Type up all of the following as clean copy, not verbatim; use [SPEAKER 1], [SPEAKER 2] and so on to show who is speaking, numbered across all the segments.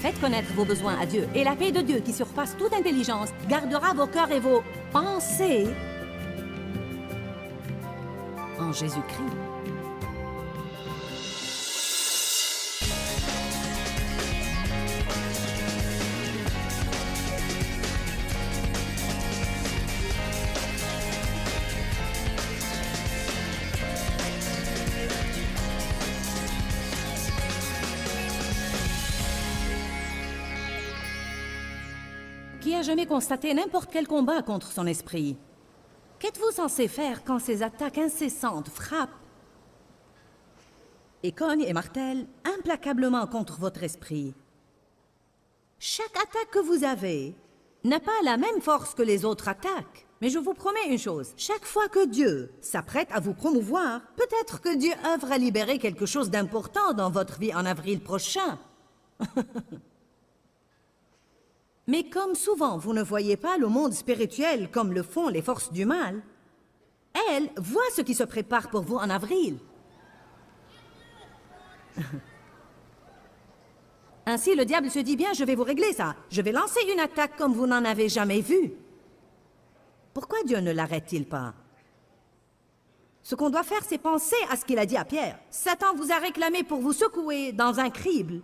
[SPEAKER 1] Faites connaître vos besoins à Dieu, et la paix de Dieu qui surpasse toute intelligence gardera vos cœurs et vos pensées en Jésus-Christ. Qui a jamais constaté n'importe quel combat contre son esprit? Qu'êtes-vous censé faire quand ces attaques incessantes frappent et cognent et martèlent implacablement contre votre esprit? Chaque attaque que vous avez n'a pas la même force que les autres attaques. Mais je vous promets une chose, chaque fois que Dieu s'apprête à vous promouvoir, peut-être que Dieu œuvre à libérer quelque chose d'important dans votre vie en avril prochain. Mais comme souvent vous ne voyez pas le monde spirituel comme le font les forces du mal, elle voit ce qui se prépare pour vous en avril. Ainsi, le diable se dit bien, je vais vous régler ça. Je vais lancer une attaque comme vous n'en avez jamais vu. Pourquoi Dieu ne l'arrête-t-il pas? Ce qu'on doit faire, c'est penser à ce qu'il a dit à Pierre. Satan vous a réclamé pour vous secouer dans un crible.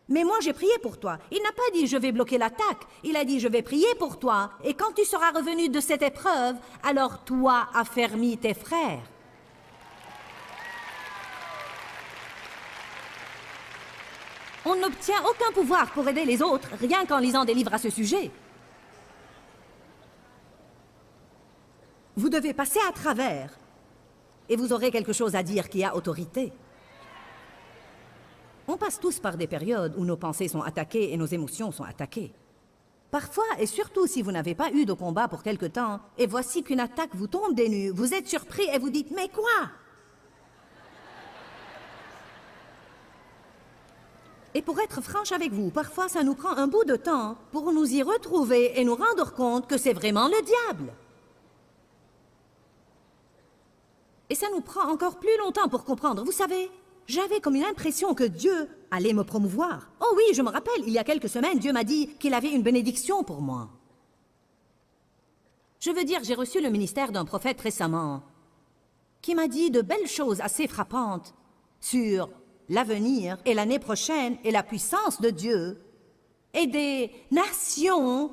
[SPEAKER 1] Mais moi, j'ai prié pour toi. Il n'a pas dit « je vais bloquer l'attaque ». Il a dit « je vais prier pour toi. Et quand tu seras revenu de cette épreuve, alors toi affermis tes frères. » On n'obtient aucun pouvoir pour aider les autres, rien qu'en lisant des livres à ce sujet. Vous devez passer à travers, et vous aurez quelque chose à dire qui a autorité. On passe tous par des périodes où nos pensées sont attaquées et nos émotions sont attaquées. Parfois, et surtout si vous n'avez pas eu de combat pour quelque temps, et voici qu'une attaque vous tombe des nues, vous êtes surpris et vous dites « Mais quoi ?» Et pour être franche avec vous, parfois ça nous prend un bout de temps pour nous y retrouver et nous rendre compte que c'est vraiment le diable. Et ça nous prend encore plus longtemps pour comprendre. Vous savez, j'avais comme une impression que Dieu allait me promouvoir. Oh oui, je me rappelle, il y a quelques semaines, Dieu m'a dit qu'il avait une bénédiction pour moi. Je veux dire, j'ai reçu le ministère d'un prophète récemment qui m'a dit de belles choses assez frappantes sur l'avenir et l'année prochaine et la puissance de Dieu et des nations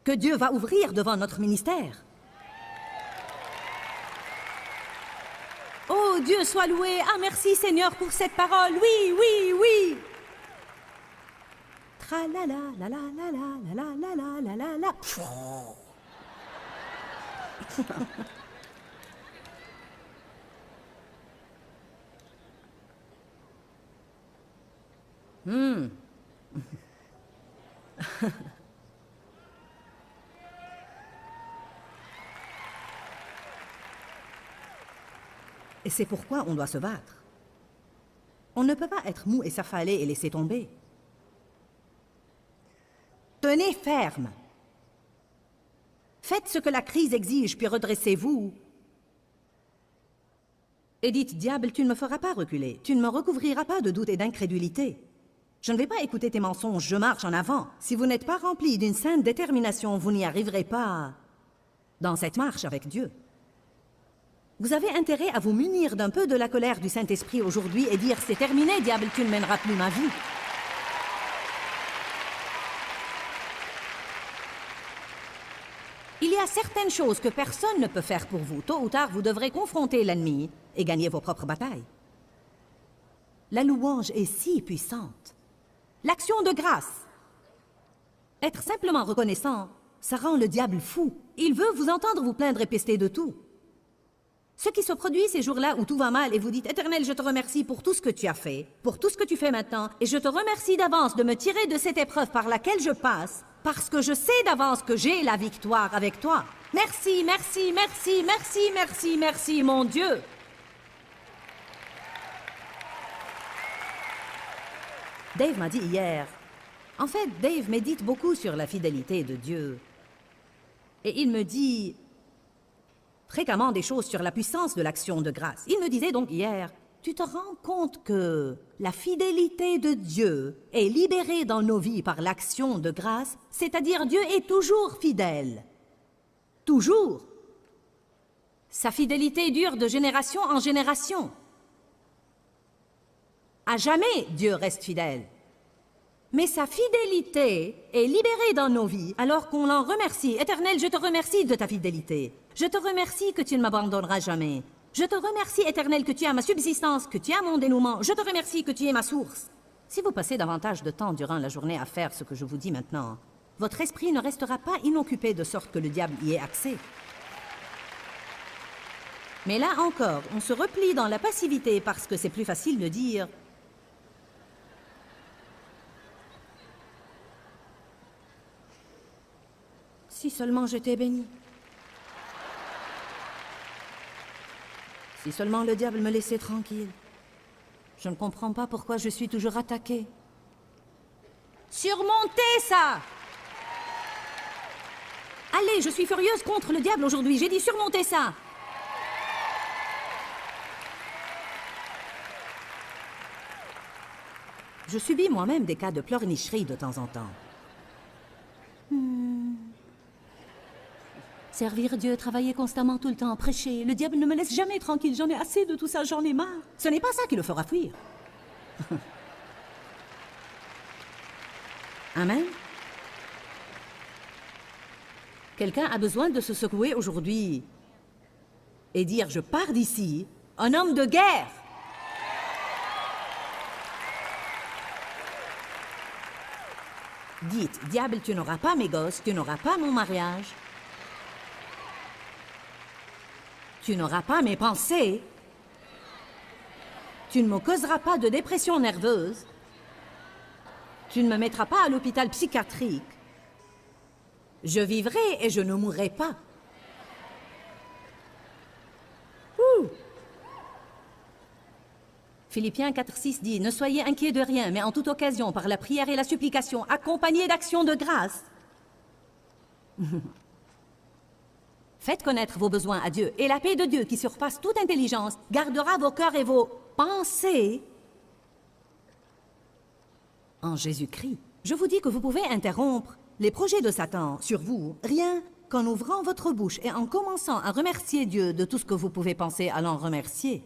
[SPEAKER 1] que Dieu va ouvrir devant notre ministère. Oh, Dieu soit loué! Ah, merci Seigneur pour cette parole! Oui, oui, oui! Tra-la-la, la-la-la-la, la-la-la-la, la-la-la. Et c'est pourquoi on doit se battre. On ne peut pas être mou et s'affaler et laisser tomber. Tenez ferme. Faites ce que la crise exige, puis redressez-vous. Et dites, diable, tu ne me feras pas reculer. Tu ne me recouvriras pas de doute et d'incrédulité. Je ne vais pas écouter tes mensonges, je marche en avant. Si vous n'êtes pas rempli d'une sainte détermination, vous n'y arriverez pas dans cette marche avec Dieu. Vous avez intérêt à vous munir d'un peu de la colère du Saint-Esprit aujourd'hui et dire « C'est terminé, diable, tu ne mèneras plus ma vie. » Il y a certaines choses que personne ne peut faire pour vous. Tôt ou tard, vous devrez confronter l'ennemi et gagner vos propres batailles. La louange est si puissante. L'action de grâce. Être simplement reconnaissant, ça rend le diable fou. Il veut vous entendre vous plaindre et pester de tout. Ce qui se produit ces jours-là où tout va mal et vous dites « Éternel, je te remercie pour tout ce que tu as fait, pour tout ce que tu fais maintenant, et je te remercie d'avance de me tirer de cette épreuve par laquelle je passe, parce que je sais d'avance que j'ai la victoire avec toi. Merci, merci, merci, merci, merci, merci, mon Dieu. » Dave m'a dit hier, en fait, Dave médite beaucoup sur la fidélité de Dieu. Et il me dit fréquemment des choses sur la puissance de l'action de grâce. Il me disait donc hier, tu te rends compte que la fidélité de Dieu est libérée dans nos vies par l'action de grâce, c'est-à-dire Dieu est toujours fidèle. Toujours. Sa fidélité dure de génération en génération. À jamais, Dieu reste fidèle. Mais sa fidélité est libérée dans nos vies alors qu'on l'en remercie. Éternel, je te remercie de ta fidélité. Je te remercie que tu ne m'abandonneras jamais. Je te remercie, Éternel, que tu as ma subsistance, que tu as mon dénouement. Je te remercie que tu es ma source. Si vous passez davantage de temps durant la journée à faire ce que je vous dis maintenant, votre esprit ne restera pas inoccupé de sorte que le diable y ait accès. Mais là encore, on se replie dans la passivité parce que c'est plus facile de dire « Si seulement j'étais béni. Si seulement le diable me laissait tranquille. Je ne comprends pas pourquoi je suis toujours attaqué. » Surmontez ça! Allez, je suis furieuse contre le diable aujourd'hui. J'ai dit surmonter ça. Je subis moi-même des cas de pleurnicherie de temps en temps. Servir Dieu, travailler constamment tout le temps, prêcher. Le diable ne me laisse jamais tranquille. J'en ai assez de tout ça, j'en ai marre. Ce n'est pas ça qui le fera fuir. Amen. Quelqu'un a besoin de se secouer aujourd'hui et dire « Je pars d'ici, un homme de guerre ». Dites, diable, tu n'auras pas mes gosses, tu n'auras pas mon mariage. Tu n'auras pas mes pensées. Tu ne me causeras pas de dépression nerveuse. Tu ne me mettras pas à l'hôpital psychiatrique. Je vivrai et je ne mourrai pas. Ouh. Philippiens 4,6 dit « Ne soyez inquiets de rien, mais en toute occasion, par la prière et la supplication, accompagnée d'actions de grâce. » Faites connaître vos besoins à Dieu, et la paix de Dieu, qui surpasse toute intelligence, gardera vos cœurs et vos pensées en Jésus-Christ. Je vous dis que vous pouvez interrompre les projets de Satan sur vous, rien qu'en ouvrant votre bouche et en commençant à remercier Dieu de tout ce que vous pouvez penser à l'en remercier.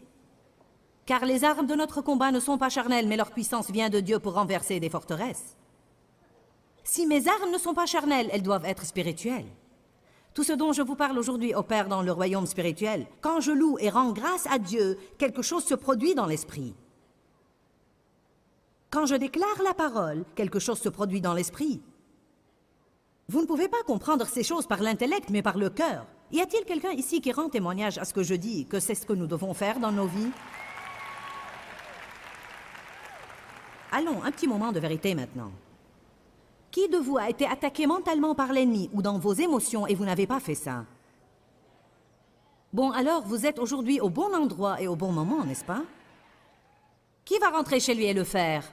[SPEAKER 1] Car les armes de notre combat ne sont pas charnelles, mais leur puissance vient de Dieu pour renverser des forteresses. Si mes armes ne sont pas charnelles, elles doivent être spirituelles. Tout ce dont je vous parle aujourd'hui opère dans le royaume spirituel. Quand je loue et rends grâce à Dieu, quelque chose se produit dans l'esprit. Quand je déclare la parole, quelque chose se produit dans l'esprit. Vous ne pouvez pas comprendre ces choses par l'intellect, mais par le cœur. Y a-t-il quelqu'un ici qui rend témoignage à ce que je dis, que c'est ce que nous devons faire dans nos vies? Allons, un petit moment de vérité maintenant. Qui de vous a été attaqué mentalement par l'ennemi ou dans vos émotions et vous n'avez pas fait ça? Bon, alors vous êtes aujourd'hui au bon endroit et au bon moment, n'est-ce pas? Qui va rentrer chez lui et le faire?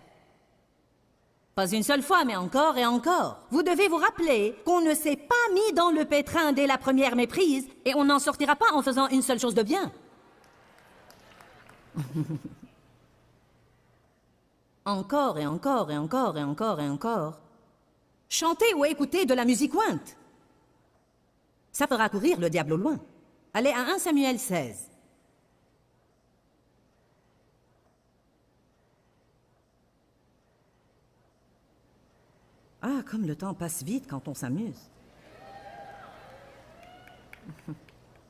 [SPEAKER 1] Pas une seule fois, mais encore et encore. Vous devez vous rappeler qu'on ne s'est pas mis dans le pétrin dès la première méprise et on n'en sortira pas en faisant une seule chose de bien. Encore et encore et encore et encore et encore. Chantez ou écoutez de la musique ointe. Ça fera courir le diable au loin. Allez à 1 Samuel 16. Ah, comme le temps passe vite quand on s'amuse.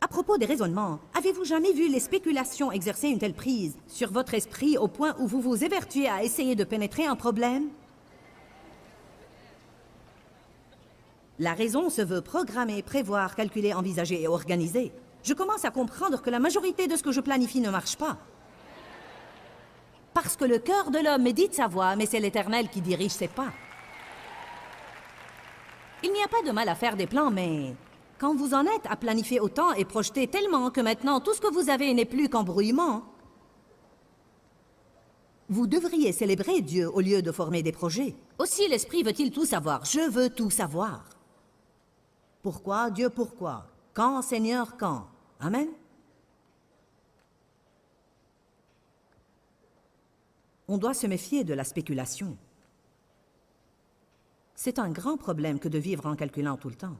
[SPEAKER 1] À propos des raisonnements, avez-vous jamais vu les spéculations exercer une telle prise sur votre esprit au point où vous vous évertuez à essayer de pénétrer un problème? La raison se veut programmer, prévoir, calculer, envisager et organiser. Je commence à comprendre que la majorité de ce que je planifie ne marche pas. Parce que le cœur de l'homme médite sa voie, mais c'est l'Éternel qui dirige ses pas. Il n'y a pas de mal à faire des plans, mais quand vous en êtes à planifier autant et projeter tellement que maintenant tout ce que vous avez n'est plus qu'embrouillement, vous devriez célébrer Dieu au lieu de former des projets. Aussi l'Esprit veut-il tout savoir. Je veux tout savoir. Pourquoi, Dieu, pourquoi? Quand, Seigneur, quand? Amen. On doit se méfier de la spéculation. C'est un grand problème que de vivre en calculant tout le temps.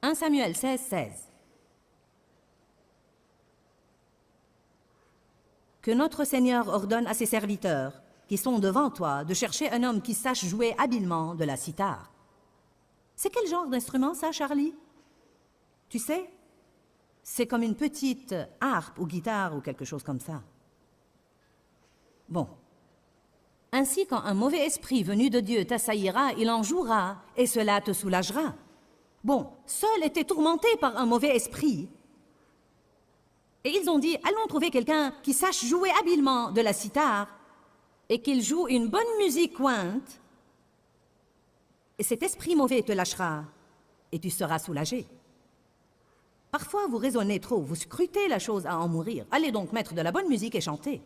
[SPEAKER 1] 1 Samuel 16, 16. Que notre Seigneur ordonne à ses serviteurs, qui sont devant toi, de chercher un homme qui sache jouer habilement de la cithare. C'est quel genre d'instrument, ça, Charlie? Tu sais, c'est comme une petite harpe ou guitare ou quelque chose comme ça. Bon. Ainsi, quand un mauvais esprit venu de Dieu t'assaillira, il en jouera, et cela te soulagera. Bon, Saul était tourmenté par un mauvais esprit. Et ils ont dit, allons trouver quelqu'un qui sache jouer habilement de la cithare, et qu'il joue une bonne musique ointe, et cet esprit mauvais te lâchera, et tu seras soulagé. Parfois, vous raisonnez trop, vous scrutez la chose à en mourir. Allez donc mettre de la bonne musique et chanter.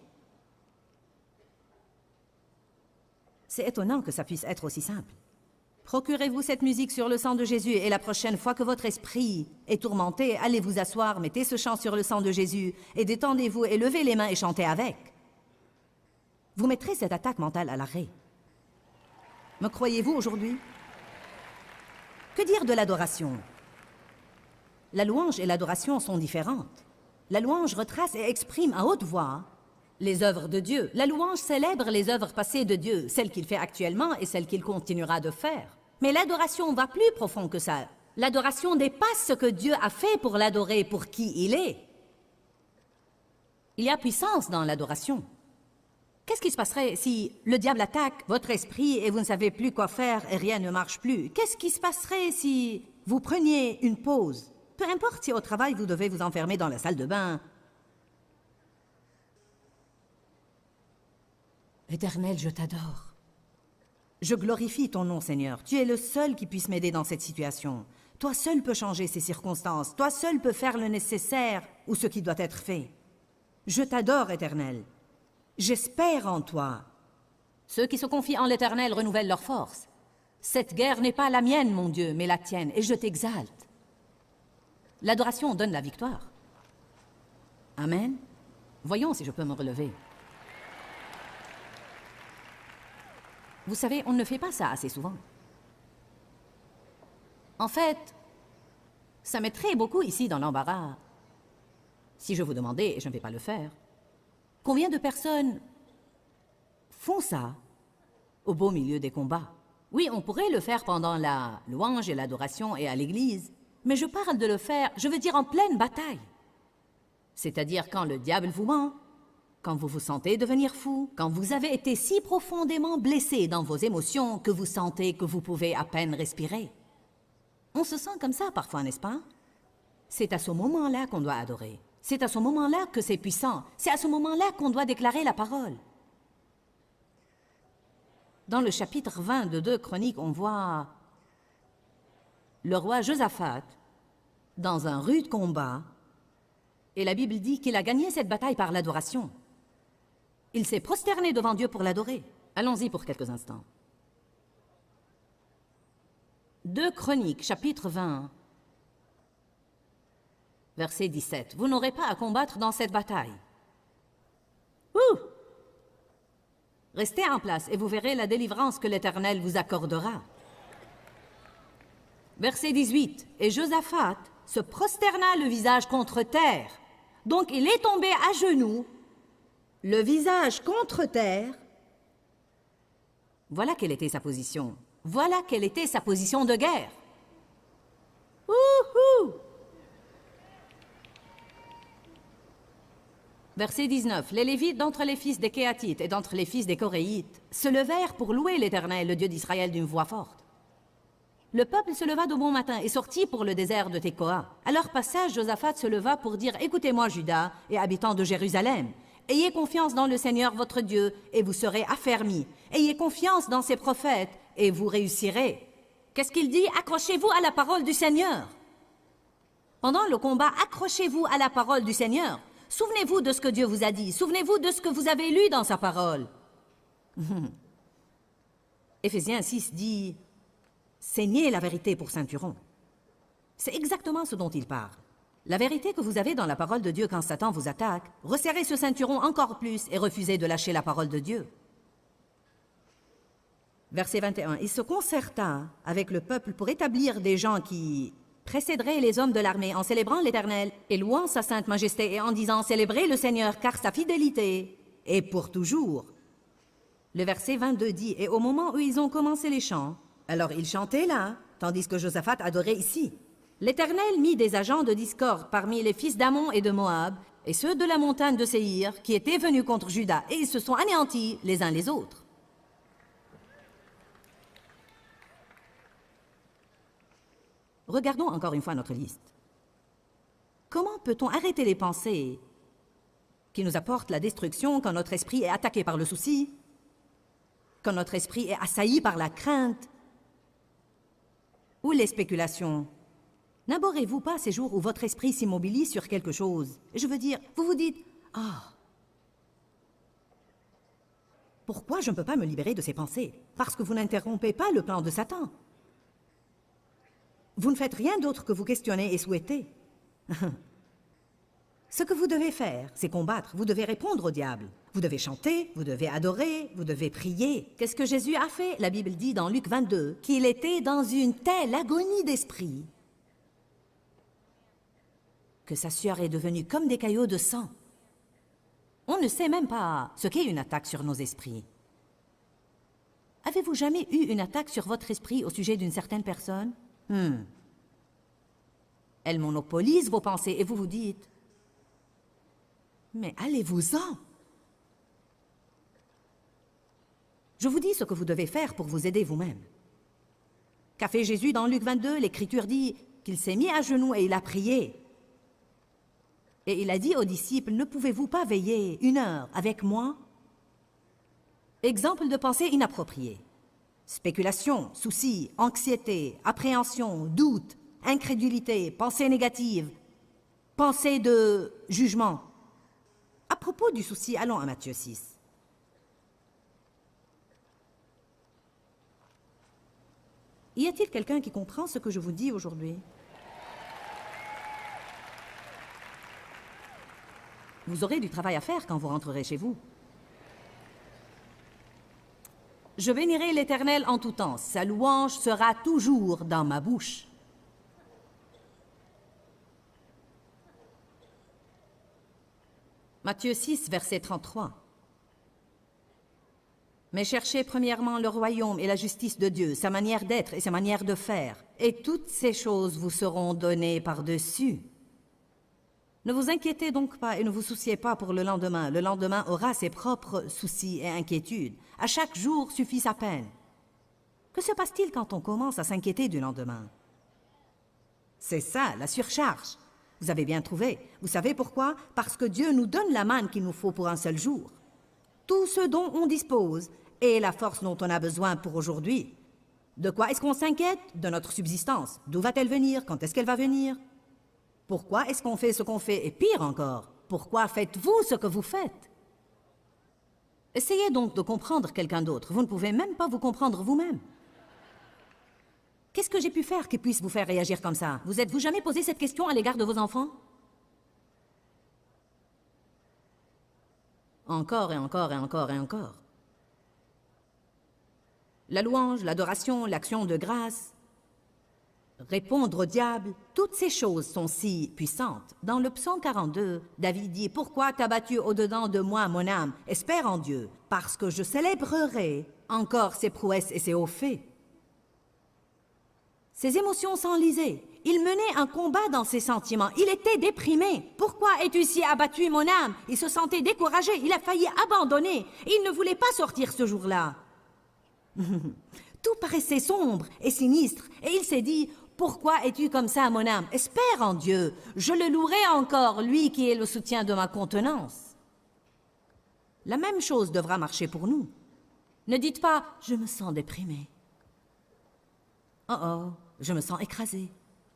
[SPEAKER 1] C'est étonnant que ça puisse être aussi simple. Procurez-vous cette musique sur le sang de Jésus, et la prochaine fois que votre esprit est tourmenté, allez vous asseoir, mettez ce chant sur le sang de Jésus, et détendez-vous et levez les mains et chantez avec. Vous mettrez cette attaque mentale à l'arrêt. Me croyez-vous aujourd'hui? Que dire de l'adoration? La louange et l'adoration sont différentes. La louange retrace et exprime à haute voix les œuvres de Dieu. La louange célèbre les œuvres passées de Dieu, celles qu'il fait actuellement et celles qu'il continuera de faire. Mais l'adoration va plus profond que ça. L'adoration dépasse ce que Dieu a fait pour l'adorer, pour qui il est. Il y a puissance dans l'adoration. Qu'est-ce qui se passerait si le diable attaque votre esprit et vous ne savez plus quoi faire et rien ne marche plus? Qu'est-ce qui se passerait si vous preniez une pause? Peu importe si au travail vous devez vous enfermer dans la salle de bain. Éternel, je t'adore. Je glorifie ton nom, Seigneur. Tu es le seul qui puisse m'aider dans cette situation. Toi seul peux changer ces circonstances. Toi seul peux faire le nécessaire ou ce qui doit être fait. Je t'adore, Éternel. J'espère en toi. Ceux qui se confient en l'Éternel renouvellent leur force. Cette guerre n'est pas la mienne, mon Dieu, mais la tienne, et je t'exalte. L'adoration donne la victoire. Amen. Voyons si je peux me relever. Vous savez, on ne fait pas ça assez souvent. En fait, ça mettrait beaucoup ici dans l'embarras. Si je vous demandais, et je ne vais pas le faire, combien de personnes font ça au beau milieu des combats? Oui, on pourrait le faire pendant la louange et l'adoration et à l'église, mais je parle de le faire, je veux dire en pleine bataille. C'est-à-dire quand le diable vous ment, quand vous vous sentez devenir fou, quand vous avez été si profondément blessé dans vos émotions que vous sentez que vous pouvez à peine respirer. On se sent comme ça parfois, n'est-ce pas? C'est à ce moment-là qu'on doit adorer. C'est à ce moment-là que c'est puissant. C'est à ce moment-là qu'on doit déclarer la parole. Dans le chapitre 20 de 2 Chroniques, on voit le roi Josaphat dans un rude combat, et la Bible dit qu'il a gagné cette bataille par l'adoration. Il s'est prosterné devant Dieu pour l'adorer. Allons-y pour quelques instants. 2 Chroniques, chapitre 20, verset 17. Vous n'aurez pas à combattre dans cette bataille. Ouh! Restez en place et vous verrez la délivrance que l'Éternel vous accordera. Verset 18. Et Josaphat se prosterna le visage contre terre. Donc il est tombé à genoux, le visage contre terre. Voilà quelle était sa position. Voilà quelle était sa position de guerre. Ouhou! Verset 19. Les Lévites d'entre les fils des Kéatites et d'entre les fils des Coréites se levèrent pour louer l'Éternel, le Dieu d'Israël, d'une voix forte. Le peuple se leva de bon matin et sortit pour le désert de Tekoa. À leur passage, Josaphat se leva pour dire « Écoutez-moi, Juda et habitants de Jérusalem. Ayez confiance dans le Seigneur votre Dieu et vous serez affermis. Ayez confiance dans ses prophètes et vous réussirez. » Qu'est-ce qu'il dit? Accrochez-vous à la parole du Seigneur. Pendant le combat, accrochez-vous à la parole du Seigneur. Souvenez-vous de ce que Dieu vous a dit. Souvenez-vous de ce que vous avez lu dans sa parole. Éphésiens 6 dit « Saignez la vérité pour ceinturon. » C'est exactement ce dont il parle. La vérité que vous avez dans la parole de Dieu quand Satan vous attaque, resserrez ce ceinturon encore plus et refusez de lâcher la parole de Dieu. Verset 21. Il se concerta avec le peuple pour établir des gens qui précéderaient les hommes de l'armée en célébrant l'Éternel et louant sa sainte majesté et en disant « Célébrez le Seigneur, car sa fidélité est pour toujours. » Le verset 22 dit « Et au moment où ils ont commencé les chants, alors ils chantaient là, tandis que Josaphat adorait ici. L'Éternel mit des agents de discorde parmi les fils d'Ammon et de Moab, et ceux de la montagne de Séhir, qui étaient venus contre Juda, et ils se sont anéantis les uns les autres. » Regardons encore une fois notre liste. Comment peut-on arrêter les pensées qui nous apportent la destruction quand notre esprit est attaqué par le souci, quand notre esprit est assailli par la crainte ou les spéculations? N'abhorrez-vous pas ces jours où votre esprit s'immobilise sur quelque chose? Je veux dire, vous vous dites « Ah, pourquoi je ne peux pas me libérer de ces pensées? » Parce que vous n'interrompez pas le plan de Satan. Vous ne faites rien d'autre que vous questionner et souhaiter. Ce que vous devez faire, c'est combattre. Vous devez répondre au diable. Vous devez chanter, vous devez adorer, vous devez prier. Qu'est-ce que Jésus a fait? La Bible dit dans Luc 22 qu'il était dans une telle agonie d'esprit que sa sueur est devenue comme des caillots de sang. On ne sait même pas ce qu'est une attaque sur nos esprits. Avez-vous jamais eu une attaque sur votre esprit au sujet d'une certaine personne? Elle monopolise vos pensées et vous vous dites « Mais allez-vous-en » Je vous dis ce que vous devez faire pour vous aider vous-même. Qu'a fait Jésus dans Luc 22? L'Écriture dit qu'il s'est mis à genoux et il a prié. Et il a dit aux disciples « Ne pouvez-vous pas veiller 1 heure avec moi ?» Exemple de pensée inappropriée. Spéculation, souci, anxiété, appréhension, doute, incrédulité, pensée négative, pensée de jugement. À propos du souci, allons à Matthieu 6. Y a-t-il quelqu'un qui comprend ce que je vous dis aujourd'hui? Vous aurez du travail à faire quand vous rentrerez chez vous. Je bénirai l'Éternel en tout temps. Sa louange sera toujours dans ma bouche. Matthieu 6, verset 33. Mais cherchez premièrement le royaume et la justice de Dieu, sa manière d'être et sa manière de faire, et toutes ces choses vous seront données par-dessus. Ne vous inquiétez donc pas et ne vous souciez pas pour le lendemain. Le lendemain aura ses propres soucis et inquiétudes. À chaque jour suffit sa peine. Que se passe-t-il quand on commence à s'inquiéter du lendemain? C'est ça, la surcharge. Vous avez bien trouvé. Vous savez pourquoi? Parce que Dieu nous donne la manne qu'il nous faut pour un seul jour. Tout ce dont on dispose et la force dont on a besoin pour aujourd'hui. De quoi est-ce qu'on s'inquiète? De notre subsistance. D'où va-t-elle venir? Quand est-ce qu'elle va venir? Pourquoi est-ce qu'on fait ce qu'on fait? Et pire encore, pourquoi faites-vous ce que vous faites? Essayez donc de comprendre quelqu'un d'autre. Vous ne pouvez même pas vous comprendre vous-même. Qu'est-ce que j'ai pu faire qui puisse vous faire réagir comme ça? Vous êtes-vous jamais posé cette question à l'égard de vos enfants? Encore et encore et encore et encore. La louange, l'adoration, l'action de grâce, répondre au diable, toutes ces choses sont si puissantes. Dans le psaume 42, David dit « Pourquoi t'as battu au-dedans de moi, mon âme? Espère en Dieu, parce que je célébrerai encore ses prouesses et ses hauts faits. » Ses émotions s'enlisaient. Il menait un combat dans ses sentiments. Il était déprimé. « Pourquoi es-tu si abattu, mon âme? » Il se sentait découragé. Il a failli abandonner. Il ne voulait pas sortir ce jour-là. Tout paraissait sombre et sinistre. Et il s'est dit « Pourquoi es-tu comme ça, mon âme? Espère en Dieu. Je le louerai encore, lui qui est le soutien de ma contenance. » La même chose devra marcher pour nous. Ne dites pas « Je me sens déprimé. » Oh oh, je me sens écrasé.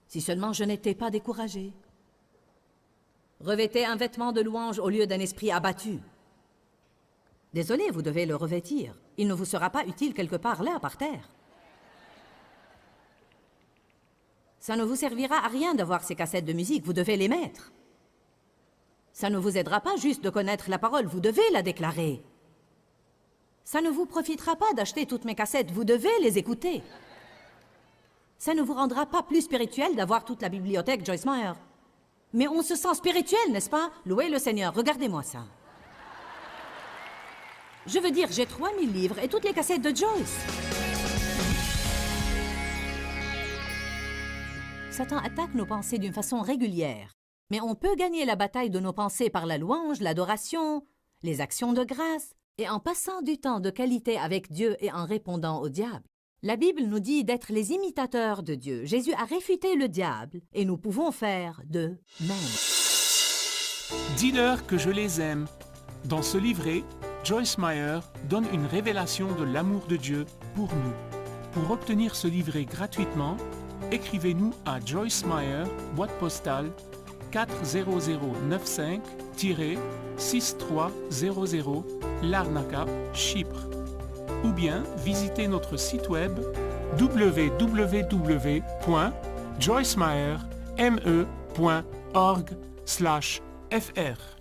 [SPEAKER 1] Si seulement je n'étais pas découragé. Revêtez un vêtement de louange au lieu d'un esprit abattu. Désolé, vous devez le revêtir. Il ne vous sera pas utile quelque part là, par terre. Ça ne vous servira à rien d'avoir ces cassettes de musique, vous devez les mettre. Ça ne vous aidera pas juste de connaître la parole, vous devez la déclarer. Ça ne vous profitera pas d'acheter toutes mes cassettes, vous devez les écouter. Ça ne vous rendra pas plus spirituel d'avoir toute la bibliothèque Joyce Meyer. Mais on se sent spirituel, n'est-ce pas? Louez le Seigneur, regardez-moi ça. Je veux dire, j'ai 3000 livres et toutes les cassettes de Joyce. Satan attaque nos pensées d'une façon régulière. Mais on peut gagner la bataille de nos pensées par la louange, l'adoration, les actions de grâce, et en passant du temps de qualité avec Dieu et en répondant au diable. La Bible nous dit d'être les imitateurs de Dieu. Jésus a réfuté le diable et nous pouvons faire de même.
[SPEAKER 2] Dis-leur que je les aime. Dans ce livret, Joyce Meyer donne une révélation de l'amour de Dieu pour nous. Pour obtenir ce livret gratuitement, écrivez-nous à Joyce Meyer, boîte postale 40095-6300, Larnaca, Chypre. Ou bien visitez notre site web www.joycemeyerme.org/fr.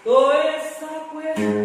[SPEAKER 3] toda esa cuestión.